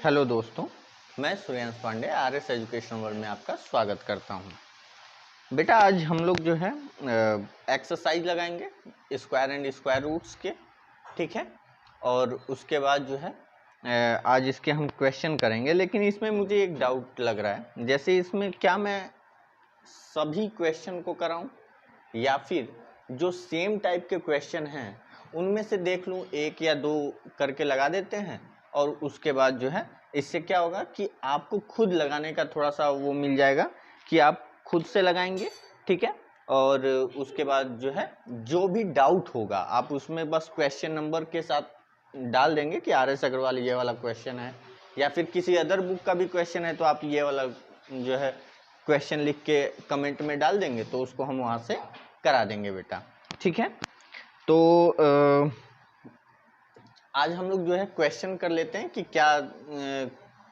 Hello दोस्तों, मैं Suryansh Pandey RS education world में आपका स्वागत करता हूं। बेटा आज हम लोग जो है एक्सरसाइज लगाएंगे स्क्वायर एंड स्क्वायर रूट्स के, ठीक है। और उसके बाद जो है आज इसके हम क्वेश्चन करेंगे। लेकिन इसमें मुझे एक डाउट लग रहा है, जैसे इसमें क्या मैं सभी क्वेश्चन को कराऊं या फिर जो सेम टाइप के क्वेश्चन हैं उनमें से देख लूं, एक या दो करके लगा देते हैं। और उसके बाद जो है इससे क्या होगा कि आपको खुद लगाने का थोड़ा सा वो मिल जाएगा कि आप खुद से लगाएंगे, ठीक है। और उसके बाद जो है जो भी डाउट होगा आप उसमें बस क्वेश्चन नंबर के साथ डाल देंगे कि आर एस अग्रवाल ये वाला क्वेश्चन है, या फिर किसी अदर बुक का भी क्वेश्चन है तो आप ये वाला जो है क्वेश्चन लिख के कमेंट में डाल देंगे, तो उसको हम वहाँ से करा देंगे बेटा, ठीक है। तो आज हम लोग जो है क्वेश्चन कर लेते हैं कि क्या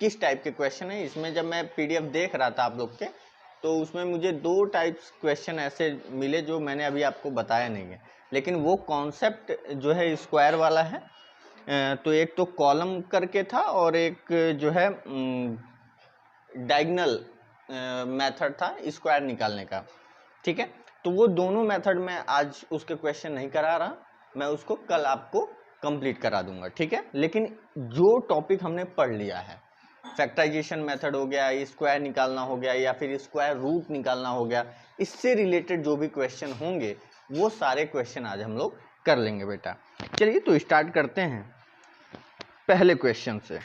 किस टाइप के क्वेश्चन है। इसमें जब मैं पीडीएफ देख रहा था आप लोग के, तो उसमें मुझे दो टाइप्स क्वेश्चन ऐसे मिले जो मैंने अभी आपको बताया नहीं है, लेकिन वो कॉन्सेप्ट जो है स्क्वायर वाला है। तो एक तो कॉलम करके था और एक जो है डायगोनल मेथड था स्क्वायर निकालने का, ठीक है। तो वो दोनों मेथड में आज उसके क्वेश्चन नहीं करा रहा, मैं उसको कल आपको कंप्लीट करा दूंगा, ठीक है। लेकिन जो टॉपिक हमने पढ़ लिया है, फैक्टराइजेशन मेथड हो गया, स्क्वायर निकालना हो गया, या फिर स्क्वायर रूट निकालना हो गया, इससे रिलेटेड जो भी क्वेश्चन होंगे वो सारे क्वेश्चन आज हम लोग कर लेंगे बेटा। चलिए तो स्टार्ट करते हैं पहले क्वेश्चन से,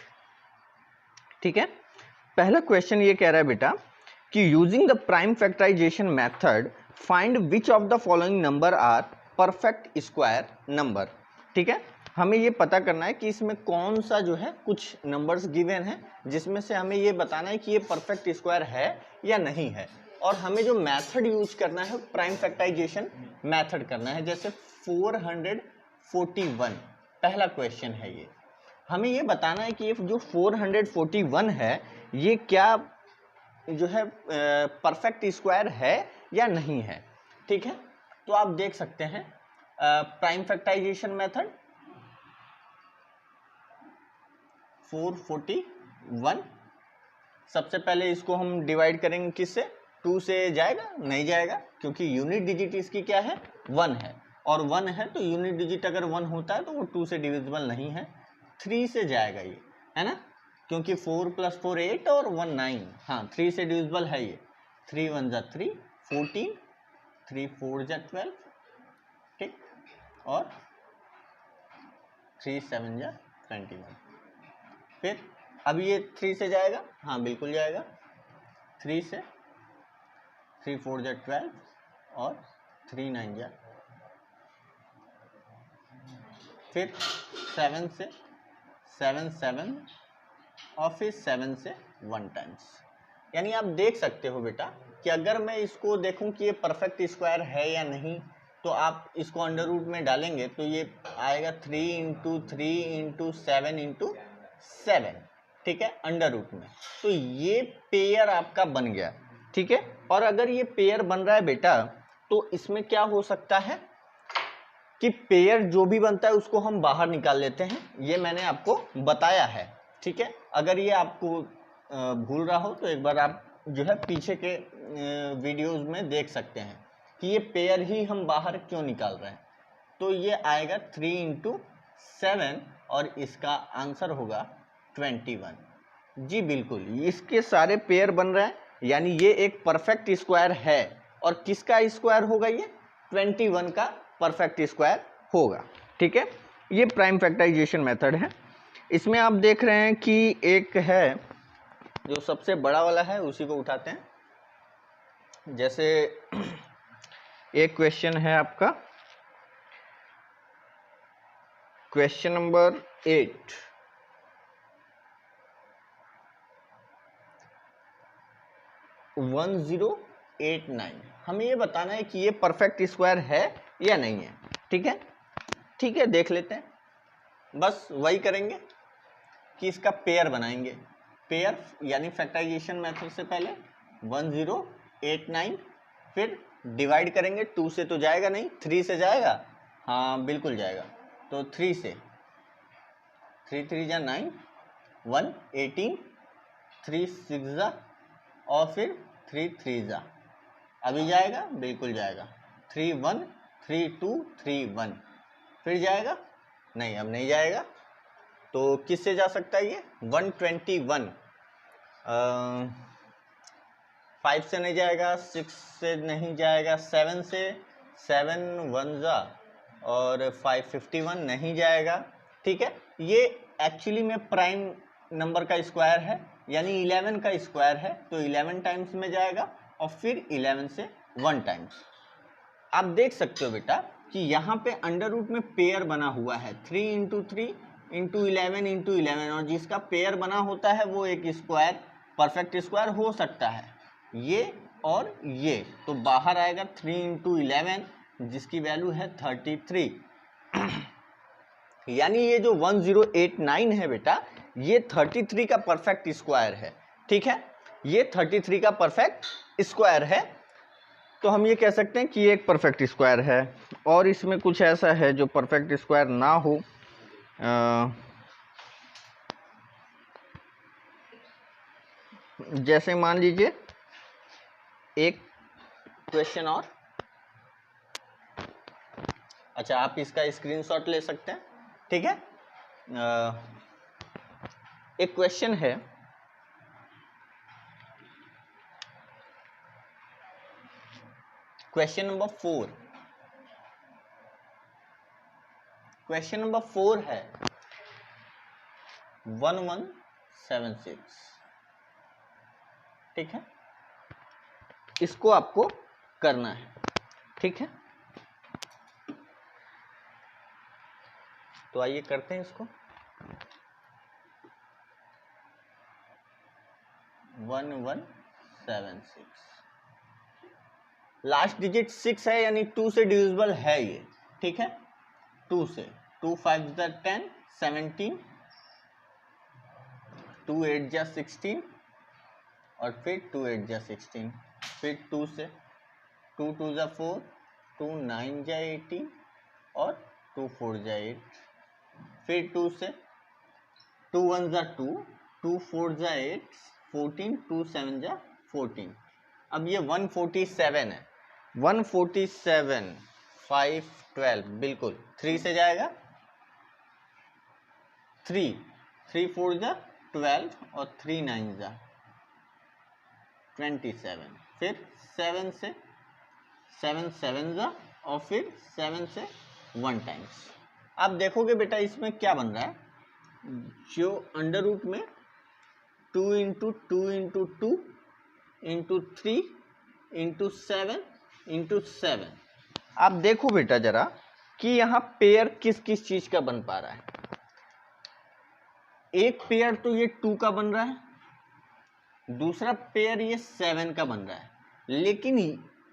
ठीक है। पहला क्वेश्चन ये कह रहा है बेटा कि using the prime factorisation method find which of the following number are perfect square number, ठीक है। हमें ये पता करना है कि इसमें कौन सा जो है कुछ नंबर्स गिवन है जिसमें से हमें ये बताना है कि ये परफेक्ट स्क्वायर है या नहीं है। और हमें जो मेथड यूज करना है प्राइम फैक्टराइजेशन मेथड करना है। जैसे 441 पहला क्वेश्चन है, ये हमें ये बताना है कि ये जो 441 है ये क्या जो है परफेक्ट स्क्वायर है या नहीं है, ठीक है। तो आप देख सकते हैं प्राइम फैक्टराइजेशन मेथड 441, सबसे पहले इसको हम डिवाइड करेंगे किससे, 2 से जाएगा नहीं जाएगा, क्योंकि यूनिट डिजिट इसकी क्या है 1 है, और 1 है तो यूनिट डिजिट अगर 1 होता है तो वो 2 से डिविजिबल नहीं है। 3 से जाएगा ये, है ना, क्योंकि 4 + 4 8 और 1 9, हाँ 3 से डिविजिबल है ये। 3 1 जा 3 14, 3 4 जा 12, ठीक, और 3 7 जा 21। फिर अब ये 3 से जाएगा, हाँ बिल्कुल जाएगा। 3 से 3 4 जा 12 और 3 9 जा, फिर 7 से 7 7 और फिर 7 से 1 टाइम्स। यानी आप देख सकते हो बेटा कि अगर मैं इसको देखूं कि ये परफेक्ट स्क्वायर है या नहीं, तो आप इसको अंडर रूट में डालेंगे तो ये आएगा 3 × 3 × 7 × 7, ठीक है, अंडर रूट में। तो ये पेयर आपका बन गया, ठीक है। और अगर ये पेयर बन रहा है बेटा तो इसमें क्या हो सकता है कि पेयर जो भी बनता है उसको हम बाहर निकाल लेते हैं, ये मैंने आपको बताया है, ठीक है। अगर ये आपको भूल रहा हो तो एक बार आप जो है पीछे के वीडियोस में देख सकते हैं कि ये पेयर ही हम बाहर क्यों निकाल रहे हैं। तो ये आएगा 3 × 7 और इसका आंसर होगा 21। जी बिल्कुल, इसके सारे पेयर बन रहे हैं, यानी ये एक परफेक्ट स्क्वायर है। और किसका स्क्वायर होगा ये 21 का परफेक्ट स्क्वायर होगा, ठीक है। ये प्राइम फैक्टराइजेशन मेथड है। इसमें आप देख रहे हैं कि एक है जो सबसे बड़ा वाला है, उसी को उठाते हैं। जैसे एक क्वेश्चन है आपका क्वेश्चन नंबर 8, हमें ये बताना है कि ये परफेक्ट स्क्वायर है या नहीं है, ठीक है। ठीक है, देख लेते हैं। बस वही करेंगे कि इसका पेयर बनाएंगे। पेयर यानी फैक्टराइजेशन मेथड से पहले 1089, फिर डिवाइड करेंगे, 2 से तो जाएगा नहीं, 3 से जाएगा, हाँ बिल्कुल जाएगा। तो 3 से 3 3 जा 9, 1 18, 3 6 जा और फिर 3 3 जा। अभी जाएगा? बिल्कुल जाएगा। 3 1 3 2 3 1। फिर जाएगा? नहीं, अब नहीं जाएगा। तो किससे जा सकता है ये? 121। 5 से नहीं जाएगा, 6 से नहीं जाएगा, 7 से, 7 1 जा और 551 नहीं जाएगा। ठीक है, ये एक्चुअली में प्राइम नंबर का स्क्वायर है, यानी 11 का स्क्वायर है, तो 11 टाइम्स में जाएगा और फिर 11 से 1 टाइम्स। आप देख सकते हो बेटा कि यहाँ पे अंडर रूट में पेयर बना हुआ है 3 इंटू 3 इंटू 11 इंटू 11, और जिसका पेयर बना होता है वो एक स्क्वायर, परफेक्ट स्क्वायर हो सकता है, ये और ये। तो बाहर आएगा 3 इंटू 11 जिसकी वैल्यू है 33। यानी ये जो 1089 है बेटा, ये 33 का परफेक्ट स्क्वायर है। ठीक है, ये 33 का परफेक्ट स्क्वायर है। तो हम ये कह सकते हैं कि ये एक परफेक्ट स्क्वायर है। और इसमें कुछ ऐसा है जो परफेक्ट स्क्वायर ना हो, जैसे मान लीजिए एक क्वेश्चन और, अच्छा आप इसका स्क्रीनशॉट ले सकते हैं। ठीक है, एक क्वेश्चन है, क्वेश्चन नंबर 4। क्वेश्चन नंबर 4 है 1176। ठीक है, इसको आपको करना है। ठीक है, तो आइए करते हैं इसको। 1176, लास्ट डिजिट 6 है, यानी 2 से डिविजिबल है ये। ठीक है, 2 से, 2 5 जा 10, 17, 2 8 जा 16 और फिर 2 8 जा 16, फिर 2 से, 2 2 जा 4, 2 9 जा 18 और 2 4 जा 8, फिर 2 से, 2 1 जा 2, 2 4 जा 8, 14, 2 7 जा 14। अब ये 147 है, 147, 5 12, बिल्कुल 3 से जाएगा, 3 3 4 जा 12 और 3 9 जा 27, फिर 7 से, 7 7 जा और फिर 7 से 1 टाइम्स। आप देखोगे बेटा इसमें क्या बन रहा है, जो अंडर रूट में 2 into 2 into 2 into 3 into 7 into 7। आप देखो बेटा जरा कि यहाँ पेयर किस किस चीज का बन पा रहा है। एक पेयर तो ये 2 का बन रहा है, दूसरा पेयर ये 7 का बन रहा है, लेकिन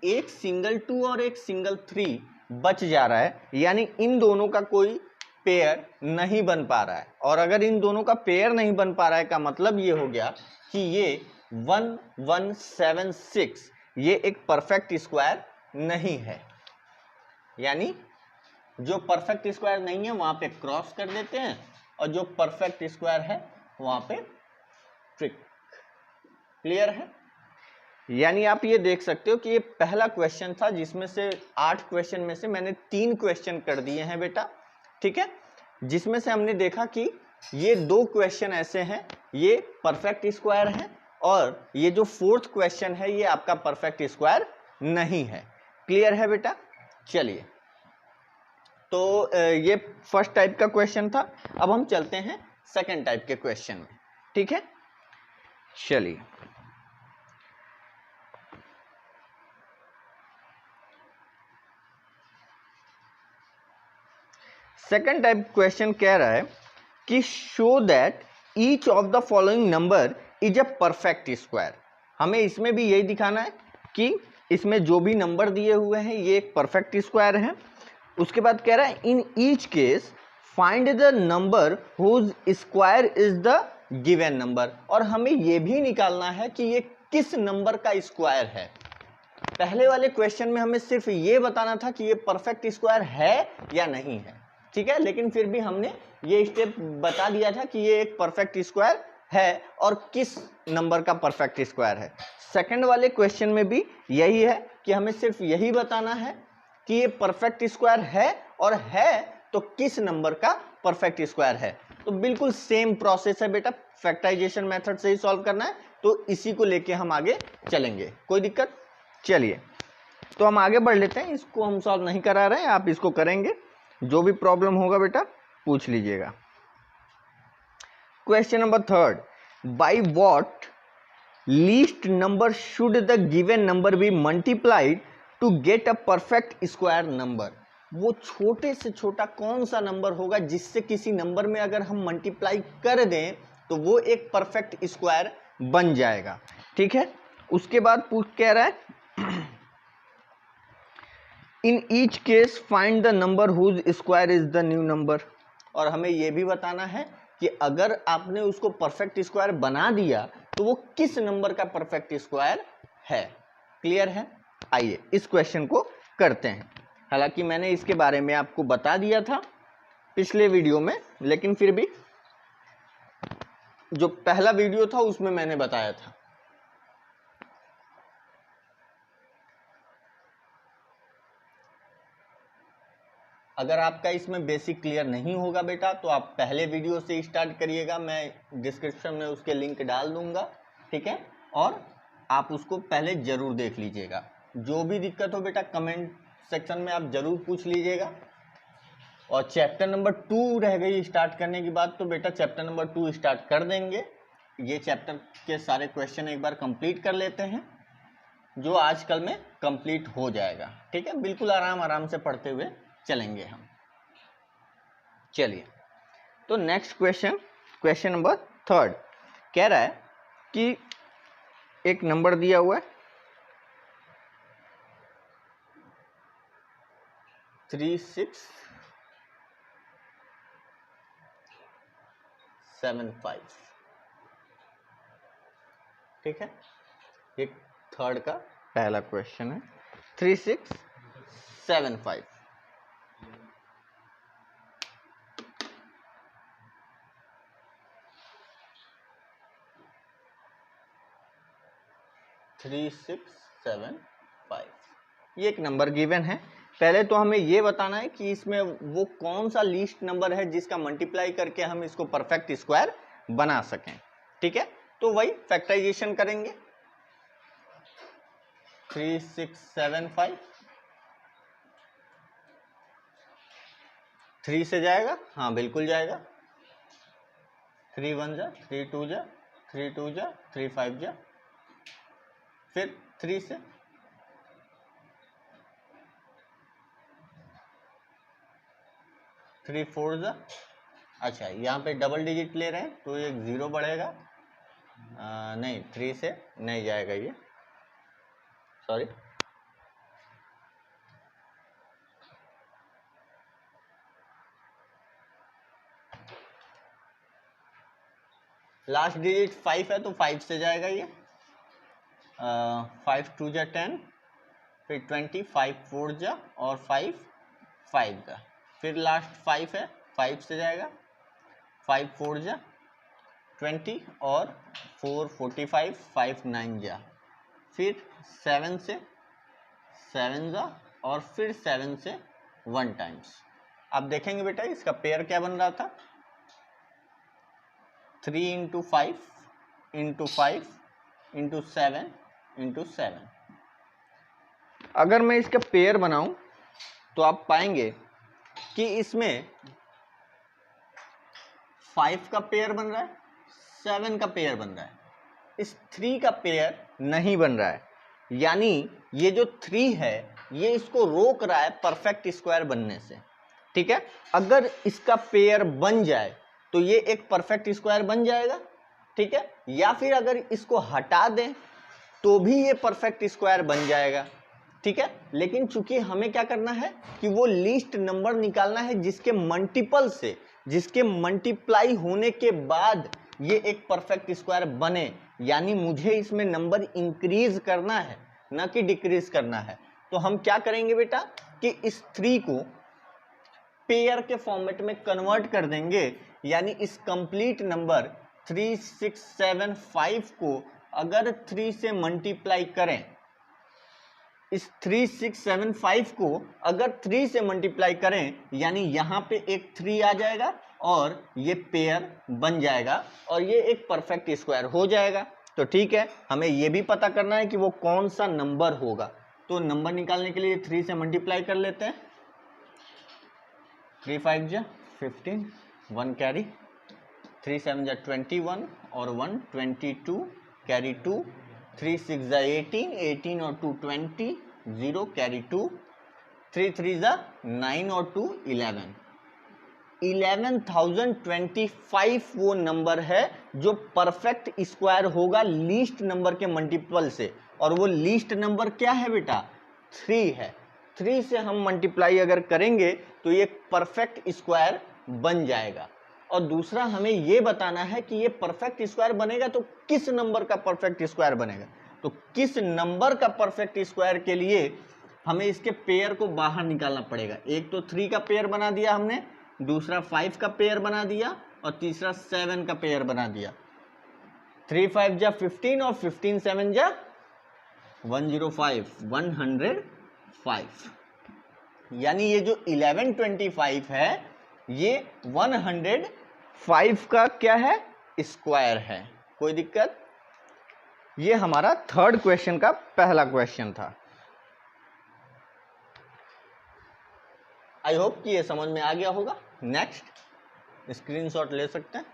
एक सिंगल 2 और एक सिंगल 3 बच जा रहा है, यानी इन दोनों का कोई पेयर नहीं बन पा रहा है। और अगर इन दोनों का पेयर नहीं बन पा रहा है का मतलब ये हो गया कि ये 1176 ये एक परफेक्ट स्क्वायर नहीं है। यानी जो परफेक्ट स्क्वायर नहीं है वहां पे क्रॉस कर देते हैं, और जो परफेक्ट स्क्वायर है वहां पे ट्रिक। क्लियर है? यानी आप ये देख सकते हो कि ये पहला क्वेश्चन था जिसमें से 8 क्वेश्चन में से मैंने 3 क्वेश्चन कर दिए हैं बेटा। ठीक है, जिसमें से हमने देखा कि ये 2 क्वेश्चन ऐसे हैं ये परफेक्ट स्क्वायर है, और ये जो 4th क्वेश्चन है ये आपका परफेक्ट स्क्वायर नहीं है। क्लियर है बेटा? चलिए, तो ये फर्स्ट टाइप का क्वेश्चन था। अब हम चलते हैं सेकंड टाइप के क्वेश्चन में। ठीक है, चलिए सेकंड टाइप क्वेश्चन कह रहा है कि show that each of the following number is a perfect square. हमें इसमें भी यही दिखाना है कि इसमें जो भी नंबर दिए हुए हैं ये एक परफेक्ट स्क्वायर है। उसके बाद कह रहा है in each case find the number whose square is the given number, और हमें ये भी निकालना है कि ये किस नंबर का स्क्वायर है। पहले वाले क्वेश्चन में हमें सिर्फ ये बताना था कि ये परफेक्ट स्क्वायर है या नहीं है। ठीक है, लेकिन फिर भी हमने ये स्टेप बता दिया था कि ये एक परफेक्ट स्क्वायर है और किस नंबर का परफेक्ट स्क्वायर है। सेकंड वाले क्वेश्चन में भी यही है कि हमें सिर्फ यही बताना है कि ये परफेक्ट स्क्वायर है, और है तो किस नंबर का परफेक्ट स्क्वायर है। तो बिल्कुल सेम प्रोसेस है बेटा, फैक्टराइजेशन मेथड से ही सॉल्व करना है, तो इसी को लेके हम आगे चलेंगे। कोई दिक्कत? चलिए तो हम आगे बढ़ लेते हैं। इसको हम सॉल्व नहीं करा रहे हैं, आप इसको करेंगे। जो भी प्रॉब्लम होगा बेटा पूछ लीजिएगा। Question number third, by what least number should the given number be multiplied to get a perfect square number. वो छोटे से छोटा कौन सा नंबर होगा जिससे किसी नंबर में अगर हम मल्टीप्लाई कर दें तो वो एक परफेक्ट स्क्वायर बन जाएगा। ठीक है, उसके बाद पूछ कह रहा है in each case find the number whose square is the new number. और हमें यह भी बताना है कि अगर आपने उसको परफेक्ट स्क्वायर बना दिया तो वो किस नंबर का परफेक्ट स्क्वायर है। क्लियर है? आइए इस क्वेश्चन को करते हैं। हालांकि मैंने इसके बारे में आपको बता दिया था पिछले वीडियो में, लेकिन फिर भी जो पहला वीडियो था उसमें मैंने बताया था। अगर आपका इसमें बेसिक क्लियर नहीं होगा बेटा तो आप पहले वीडियो से स्टार्ट करिएगा, मैं डिस्क्रिप्शन में उसके लिंक डाल दूंगा। ठीक है, और आप उसको पहले जरूर देख लीजिएगा। जो भी दिक्कत हो बेटा कमेंट सेक्शन में आप जरूर पूछ लीजिएगा। और चैप्टर नंबर 2 रह गई स्टार्ट करने की बात, तो बेटा चैप्टर नंबर 2 स्टार्ट कर देंगे। ये चैप्टर के सारे क्वेश्चन एक बार कंप्लीट कर लेते हैं, जो आजकल में कंप्लीट हो जाएगा। ठीक है, बिल्कुल आराम आराम से पढ़ते हुए चलेंगे हम। चलिए तो next question, question number third कह रहा है कि एक नंबर दिया हुआ है 3675। ठीक है, ये थर्ड का पहला क्वेश्चन है 3675। ये एक नंबर गिवन है। पहले तो हमें ये बताना है कि इसमें वो कौन सा लीस्ट नंबर है जिसका मल्टीप्लाई करके हम इसको परफेक्ट स्क्वायर बना सकें। ठीक है, तो वही फैक्टराइजेशन करेंगे। 3675 3 से जाएगा, हाँ बिल्कुल जाएगा। 3 1 जा, 3 2 जा, 3 2 जा, 3 5 जा, फिर 3 से 3 4 जा। अच्छा, यहाँ पे डबल डिजिट ले रहे हैं तो एक 0 बढ़ेगा। नहीं 3 से नहीं जाएगा ये, सॉरी। लास्ट डिजिट 5 है तो 5 से जाएगा ये। 5 2 जा 10, फिर 20, 5 4 जा और 5 5 जा, फिर लास्ट 5 है 5 से जाएगा। 5 4 जा 20 और 4 45, 5 9 जा, फिर 7 से 7 जा और फिर 7 से 1 टाइम्स। अब देखेंगे बेटा इसका पेयर क्या बन रहा था। 3 इंटू 5 इंटू 5 इंटू 7 इंटू 7। अगर मैं इसका पेयर बनाऊं तो आप पाएंगे कि इसमें 5 का पेयर बन रहा है, 7 का पेयर बन रहा है, इस 3 का पेयर नहीं बन रहा है। यानी ये जो 3 है ये इसको रोक रहा है परफेक्ट स्क्वायर बनने से। ठीक है, अगर इसका पेयर बन जाए तो ये एक परफेक्ट स्क्वायर बन जाएगा। ठीक है, या फिर अगर इसको हटा दें तो भी ये परफेक्ट स्क्वायर बन जाएगा। ठीक है, लेकिन चूंकि हमें क्या करना है कि वो लीस्ट नंबर निकालना है जिसके मल्टीपल से, जिसके मल्टीप्लाई होने के बाद ये एक परफेक्ट स्क्वायर बने। यानी मुझे इसमें नंबर इंक्रीज करना है ना कि डिक्रीज करना है। तो हम क्या करेंगे बेटा कि इस 3 को पेयर के फॉर्मेट में कन्वर्ट कर देंगे, यानी इस कंप्लीट नंबर 3675 को अगर 3 से मल्टीप्लाई करें, इस 3675 को अगर 3 से मल्टीप्लाई करें, यानी यहां पे एक 3 आ जाएगा और ये पेयर बन जाएगा और ये एक परफेक्ट स्क्वायर हो जाएगा। तो ठीक है, हमें ये भी पता करना है कि वो कौन सा नंबर होगा। तो नंबर निकालने के लिए 3 से मल्टीप्लाई कर लेते हैं। 3 5 जा 15, 1 कैरी, 3 7 जा 21 और 1 22, कैरी 2, 3 6 जा 18, 18 और 2 20, 0 कैरी 2, 3 3 जा 9 और 2 11, 11,025 वो नंबर है जो परफेक्ट स्क्वायर होगा लीस्ट नंबर के मल्टीपल से। और वो लीस्ट नंबर क्या है बेटा? 3 है। 3 से हम मल्टीप्लाई अगर करेंगे तो ये परफेक्ट स्क्वायर बन जाएगा। और दूसरा हमें ये बताना है कि ये परफेक्ट स्क्वायर बनेगा तो किस नंबर का परफेक्ट स्क्वायर बनेगा। तो किस नंबर का परफेक्ट स्क्वायर के लिए हमें इसके पेयर को बाहर निकालना पड़ेगा। एक तो 3 का पेयर बना दिया हमने, दूसरा 5 का पेयर बना दिया और तीसरा 7 का पेयर बना दिया। 3 5 जा 15 और 15 7 जा 105, 105। यानी ये जो 1125 है ये 105 का क्या है? स्क्वायर है। कोई दिक्कत? ये हमारा थर्ड क्वेश्चन का पहला क्वेश्चन था। आई होप कि ये समझ में आ गया होगा। नेक्स्ट स्क्रीनशॉट ले सकते हैं।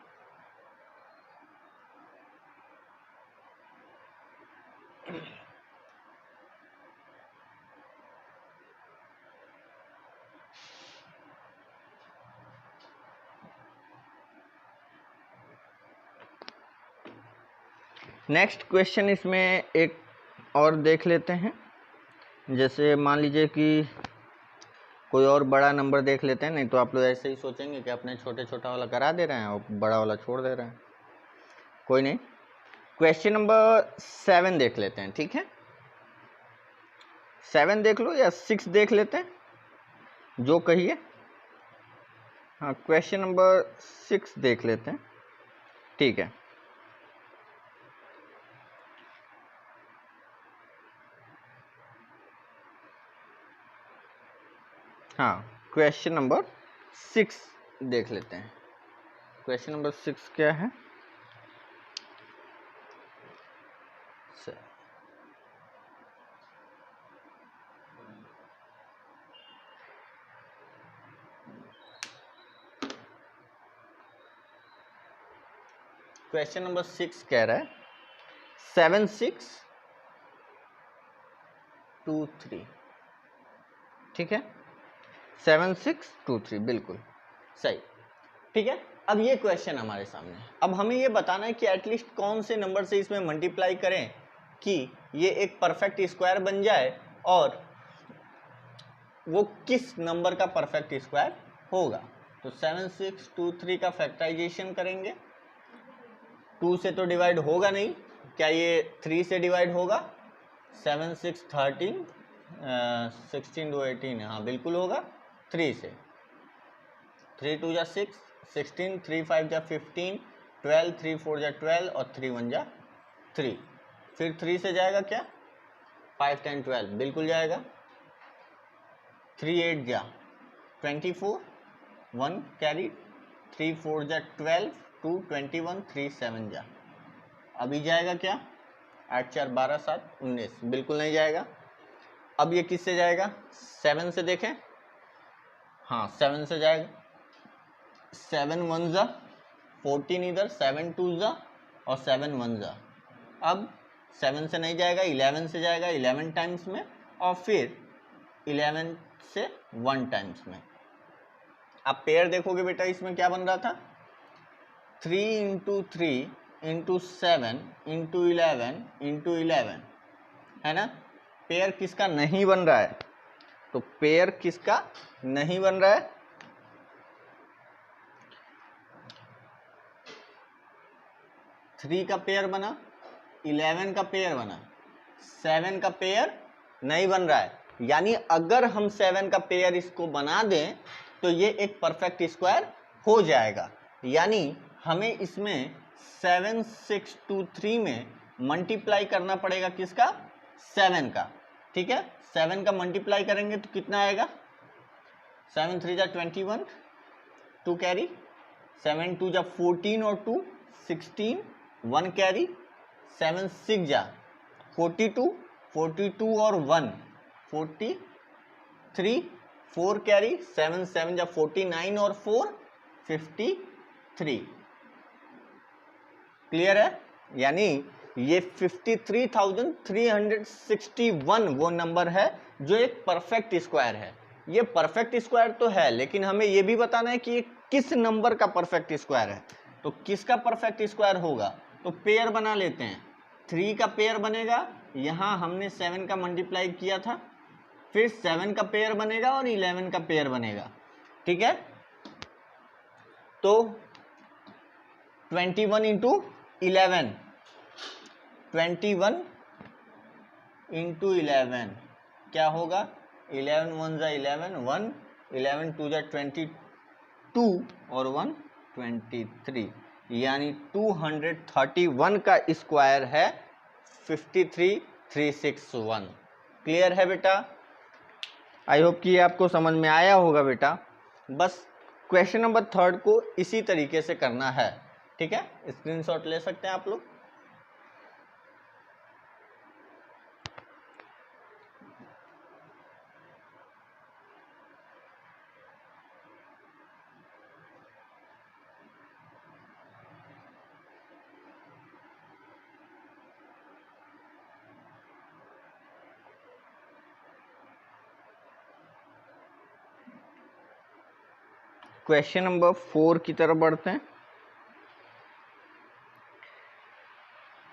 नेक्स्ट क्वेश्चन इसमें एक और देख लेते हैं। जैसे मान लीजिए कि कोई और बड़ा नंबर देख लेते हैं, नहीं तो आप लोग ऐसे ही सोचेंगे कि अपने छोटे छोटा वाला करा दे रहे हैं और बड़ा वाला छोड़ दे रहे हैं। कोई नहीं, क्वेश्चन नंबर 7 देख लेते हैं। ठीक है, 7 देख लो या 6 देख लेते हैं, जो कहिए। हाँ, क्वेश्चन नंबर 6 देख लेते हैं। ठीक है, हाँ, क्वेश्चन नंबर 6 देख लेते हैं। क्वेश्चन नंबर 6 क्या है? क्वेश्चन नंबर 6 कह रहा है 7623। ठीक है, 7623 बिल्कुल सही। ठीक है, अब ये क्वेश्चन हमारे सामने है। अब हमें ये बताना है कि एटलीस्ट कौन से नंबर से इसमें मल्टीप्लाई करें कि ये एक परफेक्ट स्क्वायर बन जाए और वो किस नंबर का परफेक्ट स्क्वायर होगा। तो 7623 का फैक्टराइजेशन करेंगे। 2 से तो डिवाइड होगा नहीं, क्या ये 3 से डिवाइड होगा? 7 6 13, 16 2 18, हाँ बिल्कुल होगा 3 से। 3 2 जा 6, 16, 3 5 जा 15, 12, 3 4 जा 12 और 3 1 जा 3। फिर 3 से जाएगा क्या? 5 10 12 बिल्कुल जाएगा। 3 8 जा 24, 1 कैरी, 3 4 जा 12, 2 21, 3 7 जा। अभी जाएगा क्या? 8 4 12 7 19 बिल्कुल नहीं जाएगा। अब ये किससे जाएगा? 7 से देखें, हाँ 7 से जाएगा। 7 1 जा 14 इधर, 7 2 जा और 7 1 जा। अब 7 से नहीं जाएगा, 11 से जाएगा 11 टाइम्स में और फिर 11 से 1 टाइम्स में। अब पेयर देखोगे बेटा, इसमें क्या बन रहा था? 3 इंटू 3 इंटू 7 इंटू 11 इंटू 11 है ना। पेयर किसका नहीं बन रहा है? तो पेयर किसका नहीं बन रहा है? 3 का पेयर बना, 11 का पेयर बना, 7 का पेयर नहीं बन रहा है। यानी अगर हम 7 का पेयर इसको बना दें तो ये एक परफेक्ट स्क्वायर हो जाएगा। यानी हमें इसमें 7623 में मल्टीप्लाई करना पड़ेगा किसका, 7 का। ठीक है, 7 का मल्टीप्लाई करेंगे तो कितना आएगा, 7 3 जा 21, 2 कैरी, 7 2 जा 14 और 2 16, 1 कैरी, 7 6 जा 42, 42 और 1 43, 4 कैरी, 7 7 जा 49 और 4 53। क्लियर है? यानी ये 53,361 वो नंबर है जो एक परफेक्ट स्क्वायर है। ये परफेक्ट स्क्वायर तो है, लेकिन हमें ये भी बताना है कि ये किस नंबर का परफेक्ट स्क्वायर है। तो किसका परफेक्ट स्क्वायर होगा, तो पेयर बना लेते हैं। 3 का पेयर बनेगा, यहाँ हमने 7 का मल्टीप्लाई किया था, फिर 7 का पेयर बनेगा और 11 का पेयर बनेगा। ठीक है, तो 21 इंटू 11, 21 इंटू 11 क्या होगा, 11 1 जा 11, 1 11 2 जा 22 और 1 23, यानी 231 का स्क्वायर है 53,361। क्लियर है बेटा? आई होप कि ये आपको समझ में आया होगा बेटा। बस क्वेश्चन नंबर 3 को इसी तरीके से करना है। ठीक है, स्क्रीनशॉट ले सकते हैं आप लोग। क्वेश्चन नंबर 4 की तरफ बढ़ते हैं।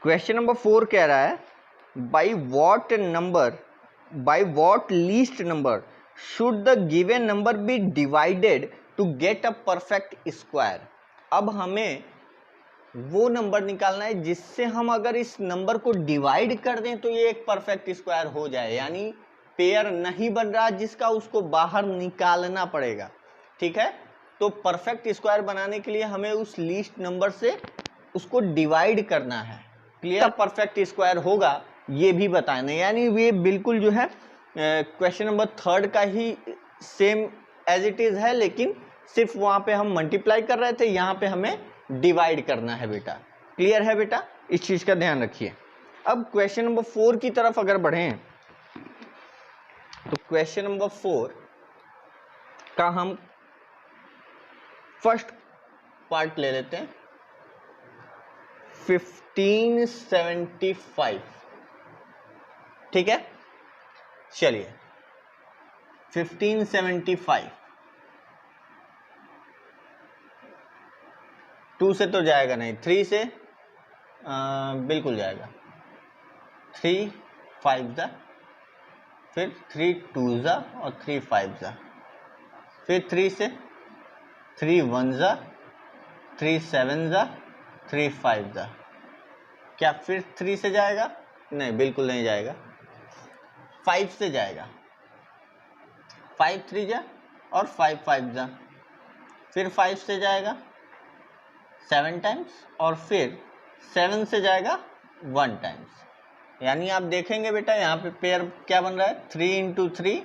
क्वेश्चन नंबर 4 कह रहा है, by what least number should the given number be divided to get a perfect square. अब हमें वो नंबर निकालना है जिससे हम अगर इस नंबर को डिवाइड कर दें तो ये एक परफेक्ट स्क्वायर हो जाए। यानी पेयर नहीं बन रहा जिसका, उसको बाहर निकालना पड़ेगा। ठीक है, तो परफेक्ट स्क्वायर बनाने के लिए हमें उस लीस्ट नंबर से उसको डिवाइड करना है। क्लियर? परफेक्ट स्क्वायर होगा ये भी बताना। यानी ये बिल्कुल जो है क्वेश्चन नंबर 3 का ही सेम एज इट इज है, लेकिन सिर्फ वहां पे हम मल्टीप्लाई कर रहे थे, यहाँ पे हमें डिवाइड करना है बेटा। क्लियर है बेटा? इस चीज का ध्यान रखिए। अब क्वेश्चन नंबर 4 की तरफ अगर बढ़ें तो क्वेश्चन नंबर 4 का हम फर्स्ट पार्ट ले लेते हैं, 1575। ठीक है, चलिए 1575 2 से तो जाएगा नहीं, 3 से बिल्कुल जाएगा। 3 5 जा, फिर 3 2 जा और 3 5 जा, फिर 3 से 3 1 जा, 3 7 जा, 3 5 जा। क्या फिर 3 से जाएगा? नहीं, बिल्कुल नहीं जाएगा। 5 से जाएगा, 5 3 जा और 5 5 जा, फिर 5 से जाएगा 7 टाइम्स और फिर 7 से जाएगा 1 टाइम्स। यानी आप देखेंगे बेटा यहाँ पे पेयर क्या बन रहा है, 3 इंटू 3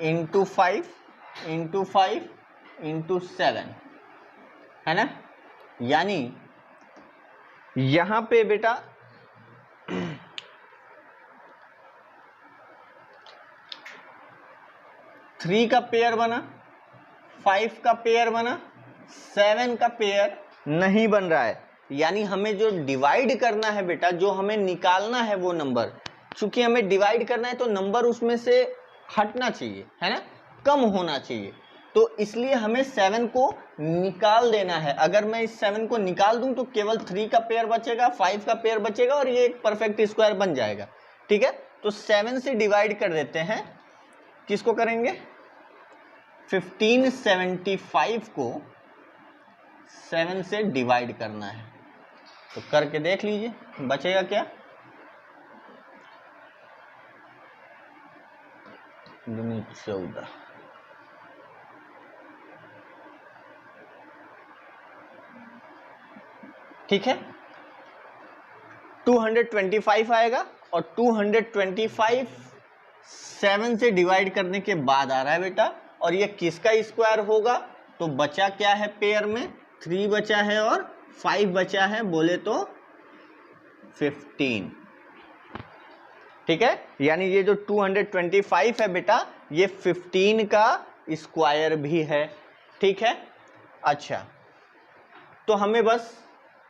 इंटू 5 इंटू 5 इंटू 7, है ना। यानी यहाँ पे बेटा 3 का पेयर बना, 5 का पेयर बना, 7 का पेयर नहीं बन रहा है। यानी हमें जो डिवाइड करना है बेटा, जो हमें निकालना है वो नंबर, चूंकि हमें डिवाइड करना है तो नंबर उसमें से हटना चाहिए, है ना, कम होना चाहिए। तो इसलिए हमें 7 को निकाल देना है। अगर मैं इस 7 को निकाल दूं तो केवल 3 का पेयर बचेगा, 5 का पेयर बचेगा और ये एक परफेक्ट स्क्वायर बन जाएगा। ठीक है, तो 7 से डिवाइड कर देते हैं। किसको करेंगे? 1575 को 7 से डिवाइड करना है। तो करके देख लीजिए बचेगा क्या। 14, ठीक है, 225 आएगा और 225 7 से डिवाइड करने के बाद आ रहा है बेटा, और ये किसका स्क्वायर होगा? तो बचा क्या है पेयर में? 3 बचा है और 5 बचा है, बोले तो 15। ठीक है, यानी ये जो 225 है बेटा, ये 15 का स्क्वायर भी है। ठीक है, अच्छा, तो हमें बस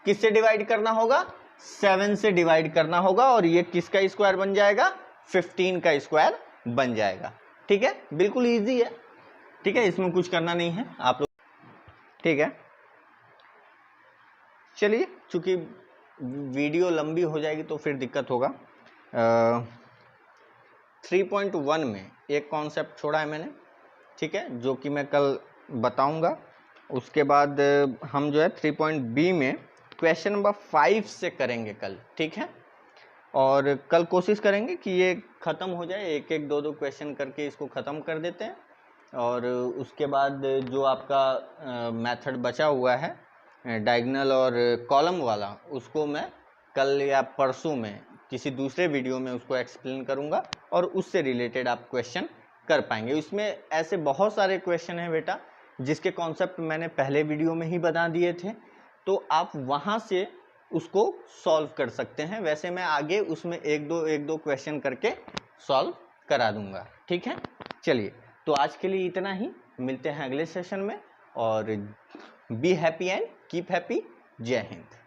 किससे डिवाइड करना होगा? 7 से डिवाइड करना होगा, और ये किसका स्क्वायर बन जाएगा? 15 का स्क्वायर बन जाएगा। ठीक है, बिल्कुल इजी है। ठीक है, इसमें कुछ करना नहीं है आप लोग। ठीक है, चलिए, चूंकि वीडियो लंबी हो जाएगी तो फिर दिक्कत होगा। 3.1 में एक कॉन्सेप्ट छोड़ा है मैंने, ठीक है, जो कि मैं कल बताऊंगा। उसके बाद हम जो है 3.B में क्वेश्चन नंबर 5 से करेंगे कल। ठीक है, और कल कोशिश करेंगे कि ये ख़त्म हो जाए, एक एक दो दो क्वेश्चन करके इसको ख़त्म कर देते हैं। और उसके बाद जो आपका मेथड बचा हुआ है डायगोनल और कॉलम वाला, उसको मैं कल या परसों में किसी दूसरे वीडियो में उसको एक्सप्लेन करूंगा, और उससे रिलेटेड आप क्वेश्चन कर पाएंगे। इसमें ऐसे बहुत सारे क्वेश्चन हैं बेटा जिसके कॉन्सेप्ट मैंने पहले वीडियो में ही बता दिए थे, तो आप वहाँ से उसको सॉल्व कर सकते हैं। वैसे मैं आगे उसमें एक दो क्वेश्चन करके सॉल्व करा दूंगा। ठीक है, चलिए, तो आज के लिए इतना ही, मिलते हैं अगले सेशन में, और be happy and keep happy. जय हिंद।